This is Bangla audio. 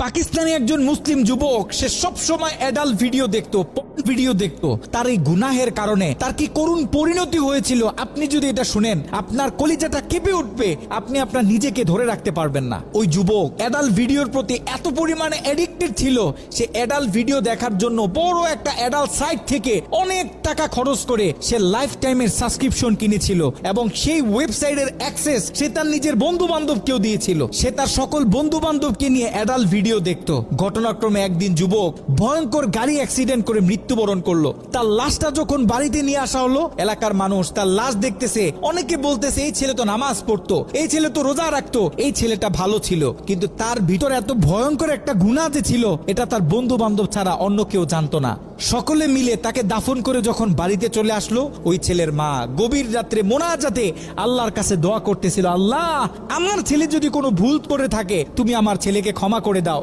পাকিস্তানি একজন মুসলিম যুবক, সে সব সময় অ্যাডাল্ট ভিডিও দেখতো, ভিডিও দেখতো। তার এই গুনাহের কারণে তার কি করুণ পরিণতি হয়েছিল, আপনি যদি এটা শুনেন আপনার কলিজাটা কেঁপে উঠবে, আপনি আপনার নিজেকে ধরে রাখতে পারবেন না। ওই যুবক অ্যাডাল্ট ভিডিওর প্রতি এত পরিমাণে অ্যাডিক্টেড ছিল, সে অ্যাডাল্ট ভিডিও দেখার জন্য বড় একটা অ্যাডাল্ট সাইট থেকে অনেক টাকা খরচ করে সে লাইফ টাইমের সাবস্ক্রিপশন কিনেছিল এবং সেই ওয়েবসাইটের অ্যাক্সেস সে তার নিজের বন্ধু বান্ধবকেও দিয়েছিল। সে তার সকল বন্ধু বান্ধবকে নিয়ে অ্যাডাল্ট ভিডিও দেখতো। ঘটনাক্রমে একদিন যুবক ভয়ঙ্কর গাড়ি অ্যাক্সিডেন্ট করে মৃত্যুবরণ করলো। তার লাশটা যখন বাড়িতে নিয়ে আসা হলো, এলাকার মানুষ তার লাশ দেখতেছে, অনেকে বলতেছে এই ছেলে তো নামাজ পড়তো, এই ছেলে তো রোজা রাখতো, এই ছেলেটা ভালো ছিল। কিন্তু তার ভিতরে এত ভয়ঙ্কর একটা গুনাহ যে ছিল, এটা তার বন্ধু বান্ধব ছাড়া অন্য কেউ জানতো না। সকলে মিলে তাকে দাফন করে যখন বাড়িতে চলে আসলো, ওই ছেলের মা গভীর রাত্রে মোনাজাতে আল্লাহর কাছে দোয়া করতেছিল, আল্লাহ আমার ছেলে যদি কোনো ভুল করে থাকে তুমি আমার ছেলেকে ক্ষমা করে দাও।